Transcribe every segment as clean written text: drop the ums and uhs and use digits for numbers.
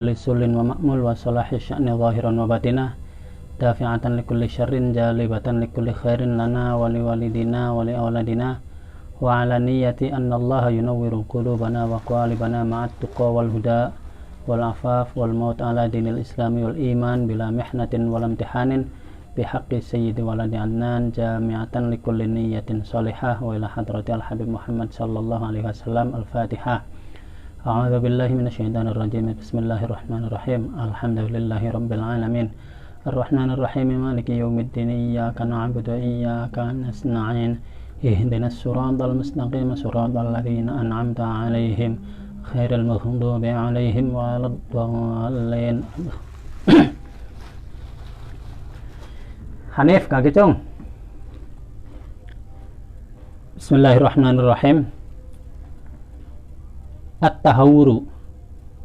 lisulin wa ma'mul wa salahi sya'ni zahiran wa batinah dafi'atan likulli syarrin jalibatan likulli khairin lana wa liwalidina wa liawladina wa ala niyati anna allaha yunawwiru qulubana wa qalibana ma'at tuqa wal huda wal afaf wal maut ala dinil islami wal iman bila mihnatin wal imtihanin bihaqqi sayyidi waladi adnan jami'atan likulli niyatin salihah wa ila hadrati al-habib Muhammad sallallahu alaihi wasallam. Al-Fatihah. A'udzu billahi minasyaitonir rajim. Bismillahirrahmanirrahim. Alhamdulillahi rabbil alamin. Arrahmanir rahim. Maliki yaumiddin. Iyyaka na'budu wa iyyaka nasta'in. Ihdinas siratal mustaqim. Siratal ladzina an'amta 'alaihim ghairil maghdubi 'alaihim waladdallin. Hanif kaki cung. Bismillahirrahmanirrahim. At-tahawuru,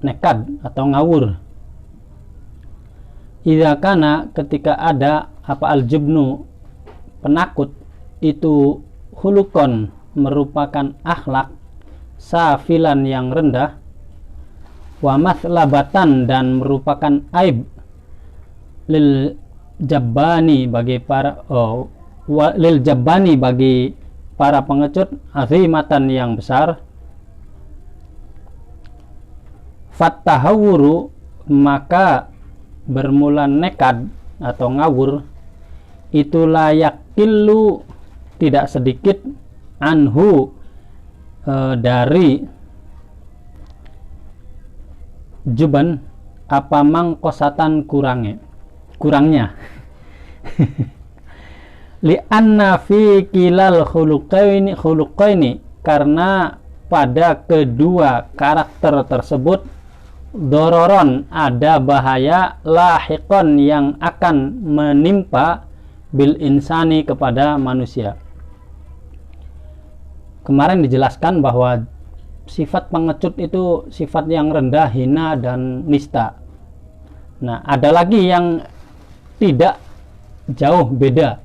nekad atau ngawur. Idza kana, ketika ada apa al-jubnu, penakut, itu hulukon, merupakan akhlak, safilan yang rendah, wa mathlabatan, dan merupakan aib, lil jabbani, bagi para lil jabbani, bagi para pengecut, azimatan, yang besar. Fattahawuru, maka bermula nekad atau ngawur, itu layak killu, tidak sedikit, anhu, dari juban, apa mangkosatan kurangnya li'anna fi kilal khuluqaini, karena pada kedua karakter tersebut dororon, ada bahaya, lahiqon, yang akan menimpa, bil insani, kepada manusia. Kemarin dijelaskan bahwa sifat pengecut itu sifat yang rendah, hina, dan nista. Nah, ada lagi yang tidak jauh beda,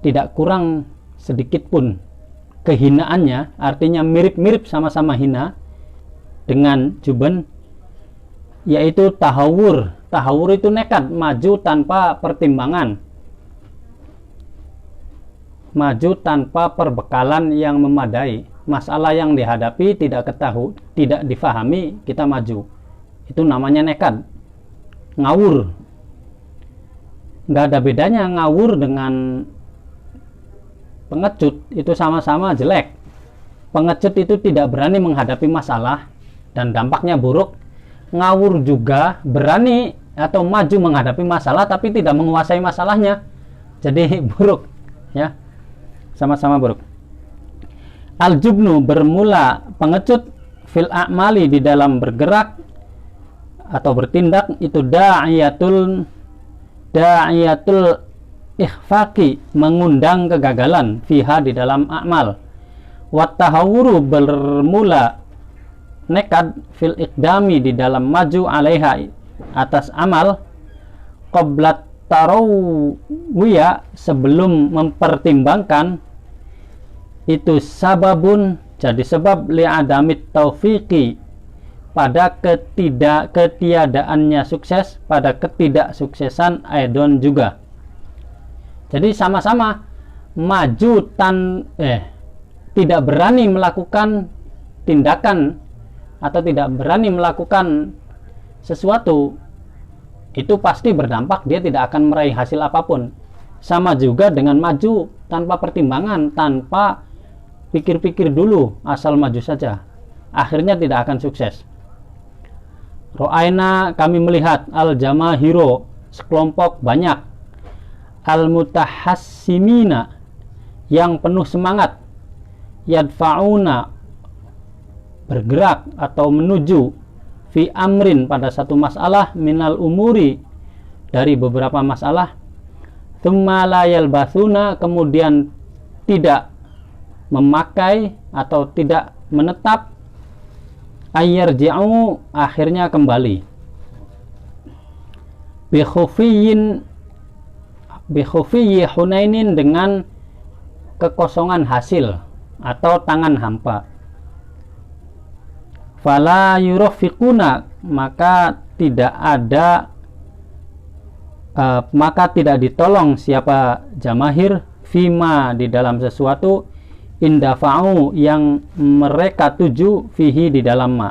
tidak kurang sedikit pun kehinaannya, artinya mirip-mirip, sama-sama hina dengan juban, yaitu tahawur. Tahawur itu nekat, maju tanpa pertimbangan, maju tanpa perbekalan yang memadai. Masalah yang dihadapi tidak difahami, kita maju. Itu namanya nekat, ngawur. Nggak ada bedanya ngawur dengan pengecut, itu sama-sama jelek. Pengecut itu tidak berani menghadapi masalah dan dampaknya buruk. Ngawur juga berani atau maju menghadapi masalah tapi tidak menguasai masalahnya, jadi buruk, ya, sama-sama buruk. Al-jubnu, bermula pengecut, fil a'mali, di dalam bergerak atau bertindak, itu da'iyatul ikhfaqi, mengundang kegagalan, fiha, di dalam a'mal. Wattahawuru, bermula nekad, fil iqdami, di dalam maju, alaiha, atas amal, qablat tarawiyah, sebelum mempertimbangkan, itu sababun, jadi sebab, li'adamit taufiqi, pada ketiadaannya sukses, pada ketidaksuksesan aidon juga. Jadi sama-sama maju tidak berani melakukan tindakan atau tidak berani melakukan sesuatu, itu pasti berdampak, dia tidak akan meraih hasil apapun. Sama juga dengan maju tanpa pertimbangan, tanpa pikir-pikir dulu, asal maju saja, akhirnya tidak akan sukses. Ro'aina, kami melihat, al-jamahiro, sekelompok banyak, al-mutahassimina, yang penuh semangat, yadfa'una, bergerak atau menuju, fi amrin, pada satu masalah, minal umuri, dari beberapa masalah, thumma la yalbathuna, kemudian tidak memakai atau tidak menetap, ayyarji'u, akhirnya kembali, bikhufiyyi hunainin, dengan kekosongan hasil atau tangan hampa. fala yurafiquna, maka tidak ditolong siapa jamahir fima di dalam sesuatu indafa'u yang mereka tuju fihi di dalam ma,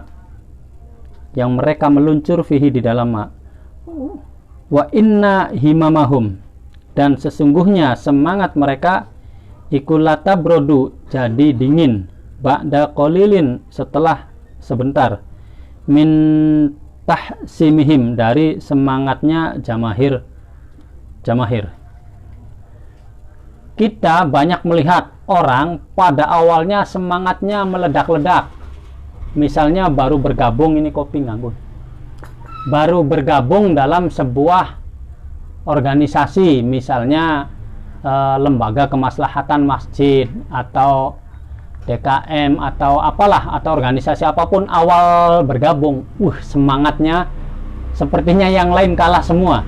yang mereka meluncur fihi di dalam ma. Wa inna himamahum, dan sesungguhnya semangat mereka ikulata brodu, jadi dingin, ba'da qalilin, setelah sebentar, min tahsimihim, dari semangatnya jamahir. Kita banyak melihat orang pada awalnya semangatnya meledak-ledak. Misalnya baru bergabung, ini kopi nganggur, baru bergabung dalam sebuah organisasi, misalnya lembaga kemaslahatan masjid atau DKM atau apalah, atau organisasi apapun, awal bergabung, semangatnya sepertinya yang lain kalah semua.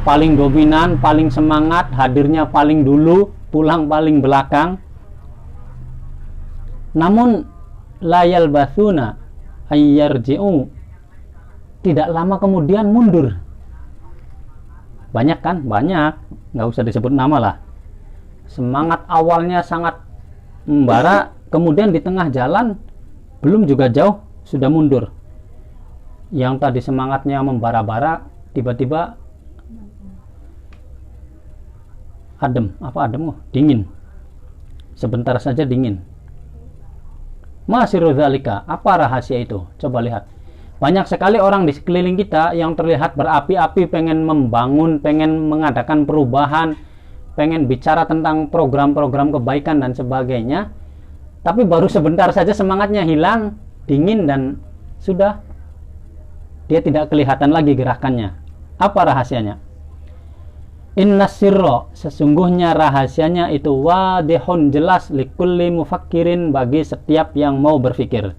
Paling dominan, paling semangat, hadirnya paling dulu, pulang paling belakang. Namun layal basuna ayyarji'u, tidak lama kemudian mundur. Banyak kan? Banyak, nggak usah disebut nama lah. Semangat awalnya sangat membara, kemudian di tengah jalan belum juga jauh sudah mundur. Yang tadi semangatnya membara-bara tiba-tiba dingin. Sebentar saja dingin. Masiru dzalika, apa rahasia itu? Coba lihat. Banyak sekali orang di sekeliling kita yang terlihat berapi-api, pengen membangun, pengen mengadakan perubahan, pengen bicara tentang program-program kebaikan dan sebagainya, tapi baru sebentar saja semangatnya hilang, dingin, dan sudah dia tidak kelihatan lagi gerakannya. Apa rahasianya? Inna sirro, sesungguhnya rahasianya itu wadihun, jelas, likulli mufakkirin, bagi setiap yang mau berpikir.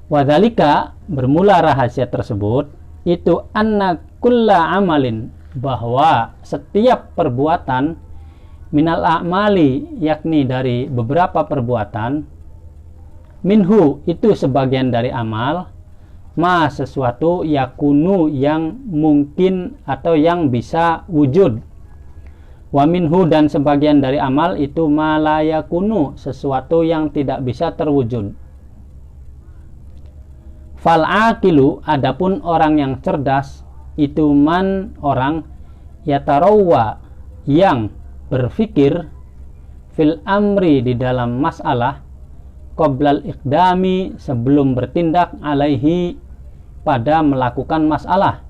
Wadhalika, bermula rahasia tersebut itu anna kulla amalin, bahwa setiap perbuatan, minal a'mali, yakni dari beberapa perbuatan, minhu, itu sebagian dari amal, ma, sesuatu, yakunu, yang mungkin atau yang bisa wujud, wa minhu, dan sebagian dari amal itu ma la yakunu, sesuatu yang tidak bisa terwujud. Fal aqilu, adapun orang yang cerdas, itu man, orang, yatarawwa, yang berpikir, fil amri, di dalam masalah, qoblal iqdami, sebelum bertindak, alaihi, pada melakukan masalah.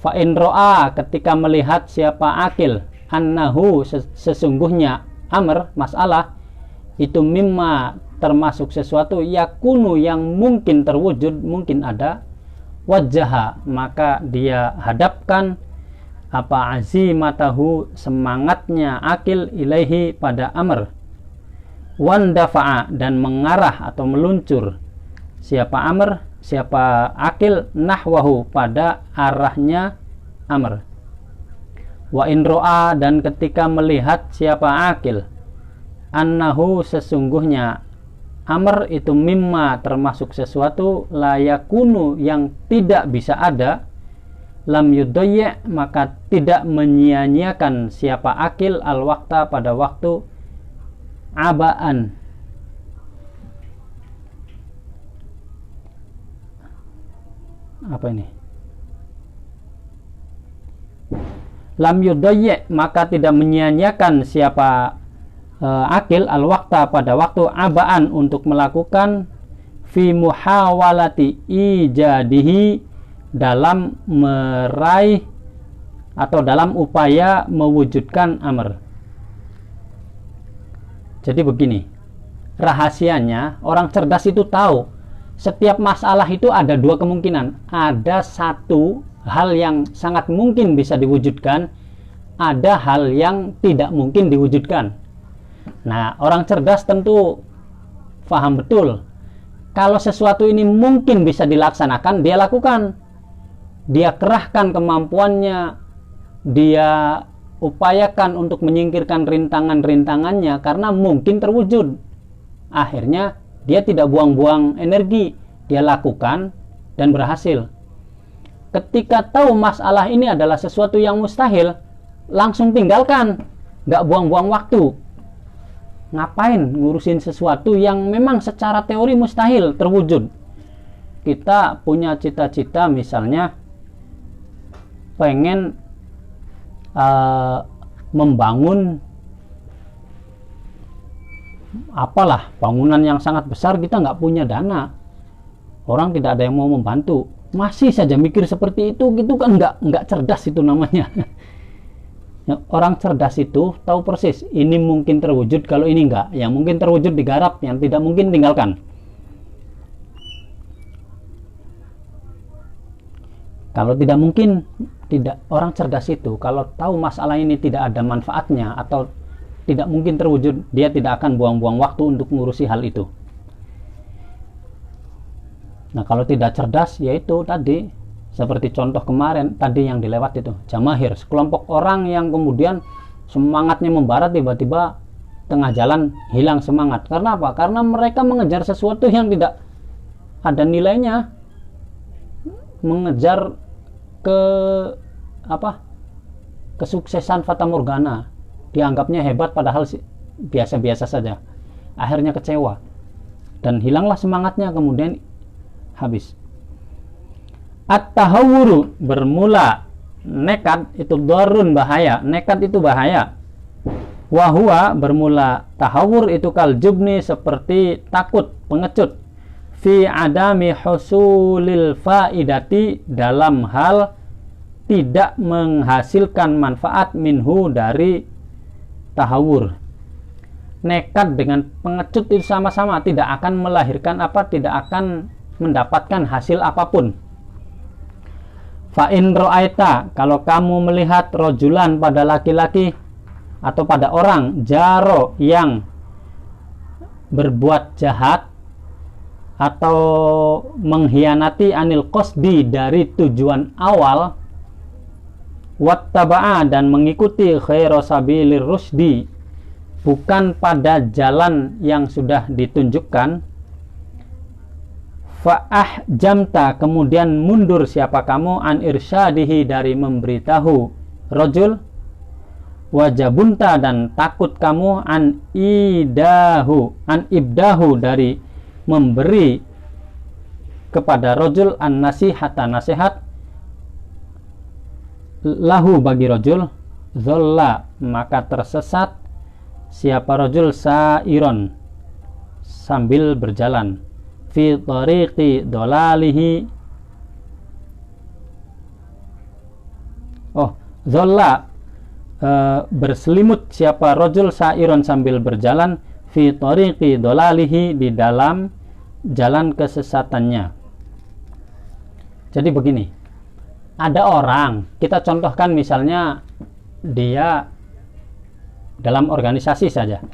Fa in ro'a, ketika melihat siapa akil, annahu, sesungguhnya amr, masalah, itu mimma, termasuk sesuatu, yakunu, yang mungkin terwujud, mungkin ada, wajaha, maka dia hadapkan apa azimatahu, semangatnya akil, ilaihi, pada amr, wandafa'a, dan mengarah atau meluncur siapa amr, siapa akil, nahwahu, pada arahnya amr. Wa in ro'a, dan ketika melihat siapa akil, annahu, sesungguhnya amr itu mimma, termasuk sesuatu, layakunu, yang tidak bisa ada, lam yudayya, maka tidak menyia-nyiakan siapa akil al-waqta, pada waktu, abaan, apa ini, lam yudayya, maka tidak menyia-nyiakan siapa akil al-waqta, pada waktu, abaan, untuk melakukan, fi muhawalati ijadihi, dalam meraih atau dalam upaya mewujudkan amr. Jadi begini, rahasianya, orang cerdas itu tahu setiap masalah itu ada dua kemungkinan. Ada satu hal yang sangat mungkin bisa diwujudkan, ada hal yang tidak mungkin diwujudkan. Nah, orang cerdas tentu paham betul kalau sesuatu ini mungkin bisa dilaksanakan, dia lakukan, dia kerahkan kemampuannya, dia upayakan untuk menyingkirkan rintangan-rintangannya karena mungkin terwujud. Akhirnya dia tidak buang-buang energi, dia lakukan dan berhasil. Ketika tahu masalah ini adalah sesuatu yang mustahil, langsung tinggalkan, nggak buang-buang waktu. Ngapain ngurusin sesuatu yang memang secara teori mustahil terwujud? Kita punya cita-cita misalnya pengen membangun apalah bangunan yang sangat besar, kita nggak punya dana, orang tidak ada yang mau membantu, masih saja mikir seperti itu, gitu kan nggak cerdas itu namanya. Orang cerdas itu tahu persis ini mungkin terwujud, kalau ini enggak, yang mungkin terwujud digarap, yang tidak mungkin tinggalkan. Kalau tidak mungkin, tidak. Orang cerdas itu kalau tahu masalah ini tidak ada manfaatnya atau tidak mungkin terwujud, dia tidak akan buang-buang waktu untuk mengurusi hal itu. Nah, kalau tidak cerdas, yaitu tadi seperti contoh kemarin tadi yang dilewat itu, jamahir, sekelompok orang yang kemudian semangatnya membara, tiba-tiba tengah jalan hilang semangat. Karena apa? Karena mereka mengejar sesuatu yang tidak ada nilainya, mengejar kesuksesan fata morgana, dianggapnya hebat padahal biasa-biasa saja. Akhirnya kecewa dan hilanglah semangatnya, kemudian habis. At-tahawuru, bermula nekat, itu darun, bahaya. Nekat itu bahaya. Wahua, bermula tahawur itu kaljubni, seperti takut, pengecut. Fi adami husulil faidati, dalam hal tidak menghasilkan manfaat minhu, dari tahawur. Nekat dengan pengecut itu sama-sama tidak akan melahirkan tidak akan mendapatkan hasil apapun. Fa in ra'aita, kalau kamu melihat rojulan, pada laki-laki atau pada orang, jaro, yang berbuat jahat atau mengkhianati, anil qasdi, dari tujuan awal, wattaba'a, dan mengikuti khairu sabilir rusdi, bukan pada jalan yang sudah ditunjukkan, fa'ah jamta, kemudian mundur siapa kamu, an irsyadihi, dari memberitahu rojul, wajabunta, dan takut kamu, an ibdahu, dari memberi kepada rojul, an nasihata, nasihat, lahu, bagi rojul, zolla, maka tersesat siapa rojul, sairon, sambil berjalan, fi tariqi dolalihi. Zolla, berselimut siapa rojul, sairon, sambil berjalan, fi tariqi dolalihi, di dalam jalan kesesatannya. Jadi begini, ada orang, kita contohkan misalnya dia dalam organisasi saja,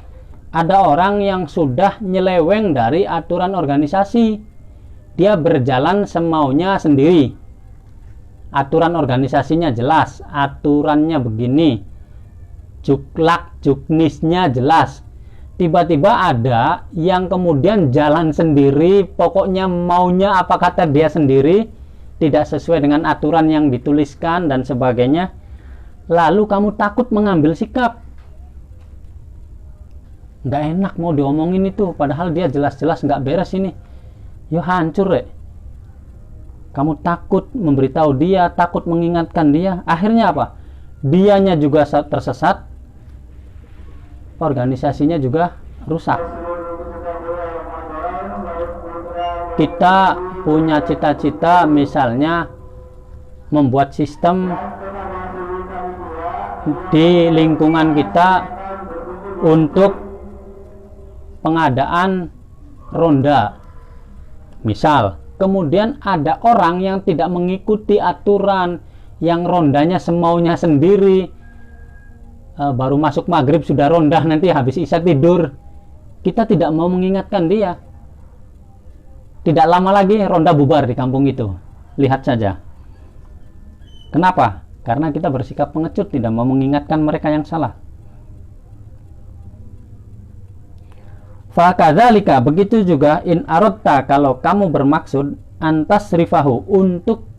ada orang yang sudah nyeleweng dari aturan organisasi, dia berjalan semaunya sendiri. Aturan organisasinya jelas, aturannya begini, juklak juknisnya jelas. Tiba-tiba ada yang kemudian jalan sendiri, pokoknya maunya apa kata dia sendiri, tidak sesuai dengan aturan yang dituliskan dan sebagainya. Lalu kamu takut mengambil sikap, nggak enak mau diomongin itu, padahal dia jelas-jelas nggak beres ini, yo hancur. Kamu takut memberitahu dia, takut mengingatkan dia, akhirnya apa? Dianya juga tersesat, organisasinya juga rusak. Kita punya cita-cita misalnya membuat sistem di lingkungan kita untuk pengadaan ronda misal, kemudian ada orang yang tidak mengikuti aturan, yang rondanya semaunya sendiri, baru masuk maghrib sudah ronda, nanti habis isya tidur. Kita tidak mau mengingatkan dia, tidak lama lagi ronda bubar di kampung itu. Lihat saja. Kenapa? Karena kita bersikap pengecut, tidak mau mengingatkan mereka yang salah. Fakadzalika, begitu juga in aradta, kalau kamu bermaksud antasrifahu, untuk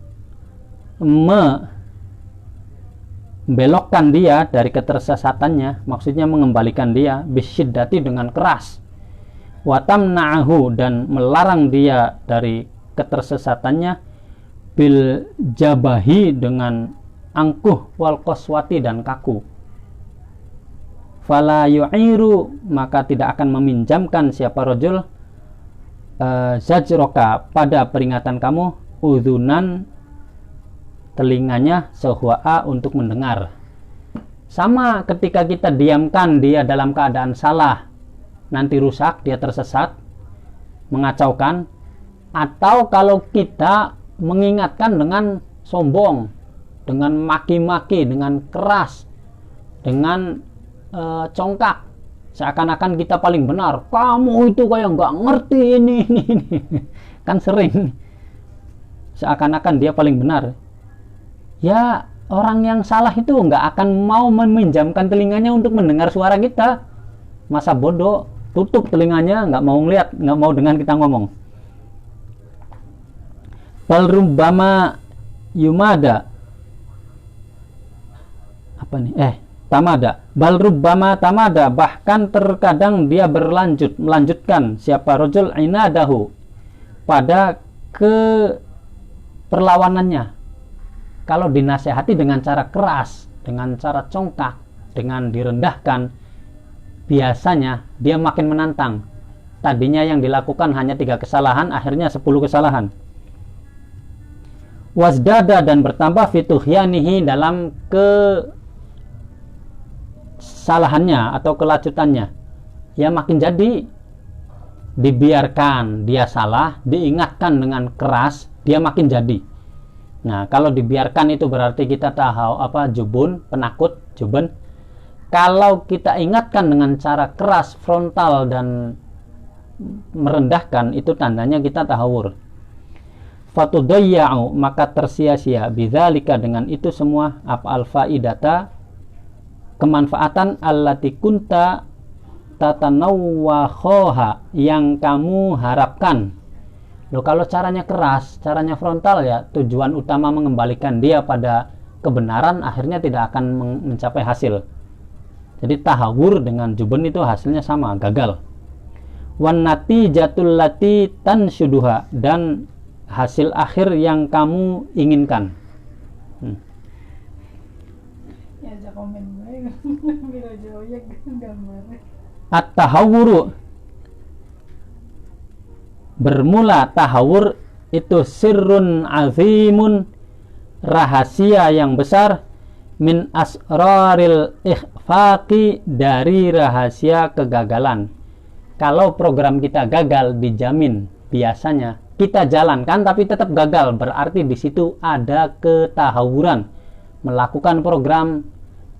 membelokkan dia dari ketersesatannya, maksudnya mengembalikan dia, bisyiddati, dengan keras, watamna'ahu, dan melarang dia dari ketersesatannya, bil jabahi, dengan angkuh, wal qaswati, dan kaku. Fala yu'iru, maka tidak akan meminjamkan siapa rajul zajroka, pada peringatan kamu, udhunan, telinganya, sehwa'a, untuk mendengar. Sama ketika kita diamkan dia dalam keadaan salah, nanti rusak, dia tersesat, mengacaukan. Atau kalau kita mengingatkan dengan sombong, dengan maki-maki, dengan keras, dengan congkak, seakan-akan kita paling benar. Kamu itu kayak nggak ngerti ini. Kan sering, seakan-akan dia paling benar. Ya, orang yang salah itu nggak akan mau meminjamkan telinganya untuk mendengar suara kita. Masa bodoh, tutup telinganya, nggak mau ngeliat, nggak mau dengar kita ngomong. Bal rubbama yumada, apa nih? Tamada. Bal rubbama tamada, bahkan terkadang dia melanjutkan siapa rajul inadahu, pada perlawanannya. Kalau dinasehati dengan cara keras, dengan cara congkak, dengan direndahkan, biasanya dia makin menantang. Tadinya yang dilakukan hanya 3 kesalahan, akhirnya 10 kesalahan. Wasdada, dan bertambah fituhyanihi, dalam kesalahannya atau kelacutannya. Ya makin jadi. Dibiarkan dia salah, diingatkan dengan keras, dia makin jadi. Nah, kalau dibiarkan itu berarti kita tahu jubun, penakut, juben. Kalau kita ingatkan dengan cara keras, frontal, dan merendahkan, itu tandanya kita tahawur. Fatudayya'u, maka tersia-sia, bidzalika, dengan itu semua, al-faidata, kemanfaatan, allati kunta tatanawwakhoha, yang kamu harapkan. Loh, kalau caranya keras, caranya frontal, ya tujuan utama mengembalikan dia pada kebenaran, akhirnya tidak akan mencapai hasil. Jadi tahawur dengan juben itu hasilnya sama, gagal. Wan natijatul lati tanshuduha, dan hasil akhir yang kamu inginkan. At-tahawuru, bermula tahawur itu sirrun azimun, rahasia yang besar, min asraril ikhfaqi, dari rahasia kegagalan. Kalau program kita gagal, dijamin biasanya kita jalankan tapi tetap gagal, berarti di situ ada ketahawuran, melakukan program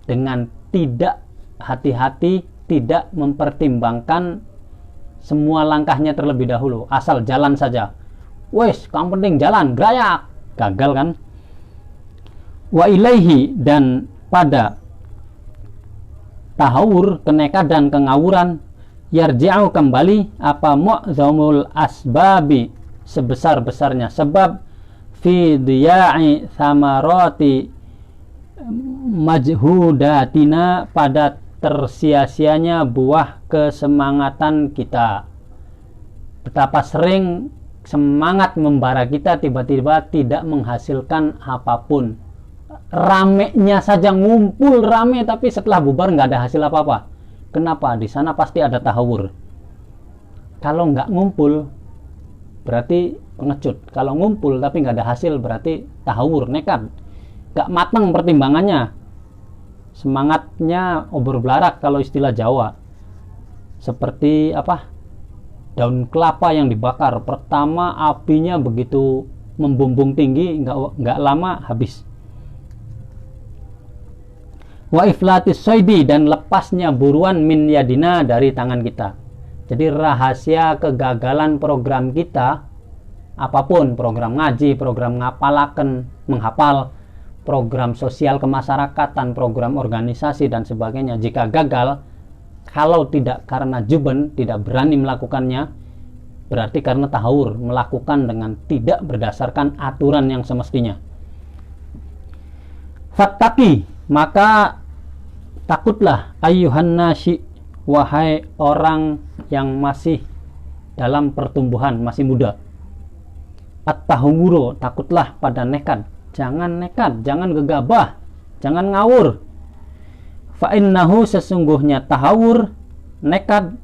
dengan tidak hati-hati, tidak mempertimbangkan semua langkahnya terlebih dahulu, asal jalan saja. Wes, kamu penting jalan, gerayak, gagal kan? Wa ilaihi, dan pada tahawur, kenekadan, kengawuran, yarji'u, kembali, mu'zamul asbabi, sebesar-besarnya sebab, fi diya'i thamarati majhudatina, pada tersia-sianya buah kesemangatan kita. Betapa sering semangat membara kita tiba-tiba tidak menghasilkan apapun. Ramenya saja, ngumpul rame, tapi setelah bubar nggak ada hasil apa-apa. Kenapa? Di sana pasti ada tahawur. Kalau nggak ngumpul berarti pengecut. Kalau ngumpul tapi nggak ada hasil berarti tahawur, nekat, nggak matang pertimbangannya. Semangatnya obor belarak kalau istilah Jawa. Seperti daun kelapa yang dibakar. Pertama apinya begitu membumbung tinggi, nggak lama habis. Wa iflatis soidi, dan lepasnya buruan min yadina, dari tangan kita. Jadi rahasia kegagalan program kita, apapun, program ngaji, program ngapalaken, menghafal, program sosial kemasyarakatan, program organisasi, dan sebagainya, jika gagal, kalau tidak karena juben, tidak berani melakukannya, berarti karena tahawur, melakukan dengan tidak berdasarkan aturan yang semestinya. Fattaqi, maka takutlah, ayyuhan nasi, wahai orang yang masih dalam pertumbuhan, masih muda. At-tahawuru, takutlah pada nekat. Jangan nekat, jangan gegabah, jangan ngawur. Fa'innahu, sesungguhnya tahawur, nekat,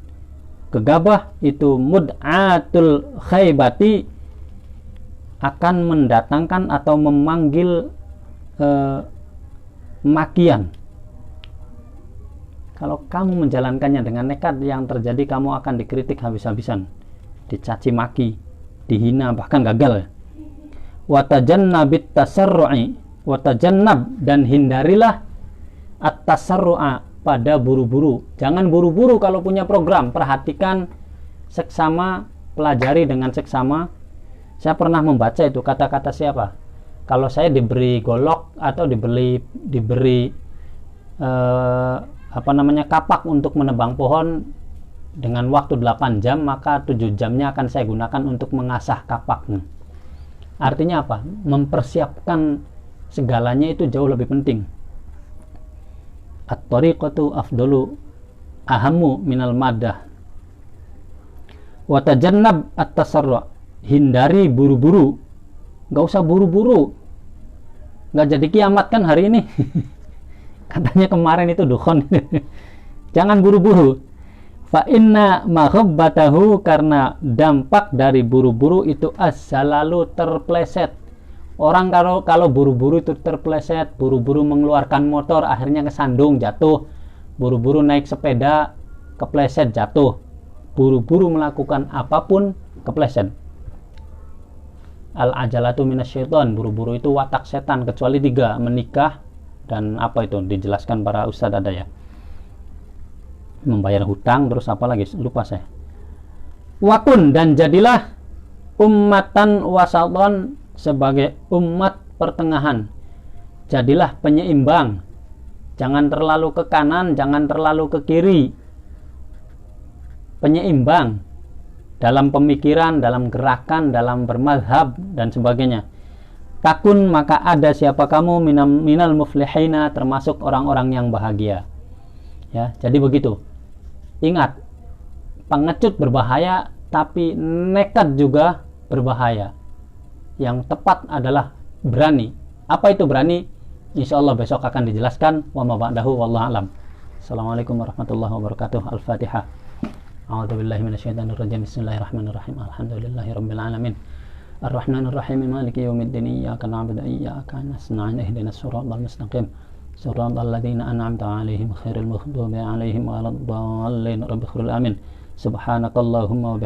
gegabah itu mud'atul khaybati, akan mendatangkan atau memanggil makian. Kalau kamu menjalankannya dengan nekat, yang terjadi kamu akan dikritik habis-habisan, dicaci maki, dihina, bahkan gagal. Watajannabit tasarru'i, watajannab, dan hindarilah at-tasarru'a, pada buru-buru. Jangan buru-buru kalau punya program, perhatikan seksama, pelajari dengan seksama. Saya pernah membaca itu kata-kata siapa? Kalau saya diberi golok atau diberi kapak untuk menebang pohon dengan waktu 8 jam, maka 7 jamnya akan saya gunakan untuk mengasah kapaknya. Artinya apa? Mempersiapkan segalanya itu jauh lebih penting. At-tariqatu afdalu ahammu minal madah. Wa tajannab at-tasarru', hindari buru-buru. Gak usah buru-buru, gak jadi kiamat kan hari ini. Katanya kemarin itu dukhon. Jangan buru-buru. Fa inna mahabbatahu, karena dampak dari buru-buru itu as-salalu, terpleset. Orang kalau buru-buru itu terpleset, buru-buru mengeluarkan motor, akhirnya kesandung, jatuh. Buru-buru naik sepeda, kepleset, jatuh. Buru-buru melakukan apapun, kepleset. Al-ajalatu minasyaiton, buru-buru itu watak setan, kecuali 3, menikah, dan apa itu dijelaskan para ustadz ada ya, membayar hutang, terus apa lagi lupa saya. Wakun, dan jadilah ummatan wasaton, sebagai umat pertengahan. Jadilah penyeimbang, jangan terlalu ke kanan, jangan terlalu ke kiri. Penyeimbang dalam pemikiran, dalam gerakan, dalam bermadhab dan sebagainya. Takun, maka ada siapa kamu minal muflihina, termasuk orang-orang yang bahagia. Ya, jadi begitu. Ingat, pengecut berbahaya, tapi nekat juga berbahaya. Yang tepat adalah berani. Apa itu berani? Insya Allah besok akan dijelaskan. Wa ma ba'dahu wallahu alam. Assalamualaikum warahmatullahi wabarakatuh. Al-Fatihah. A'udzubillahi minasyaitonirrajim. Bismillahirrahmanirrahim. Alhamdulillahirabbil alamin. Ar-Rahmanir-Rahim. Maliki yaumiddin. Iyyaka na'budu wa iyyaka nasta'in. Ihdinas siratal mustaqim. Siratal ladzina an'amta 'alaihim ghairil maghdubi 'alaihim waladdallin. Rabbighfir amin. Subhanakallahumma wa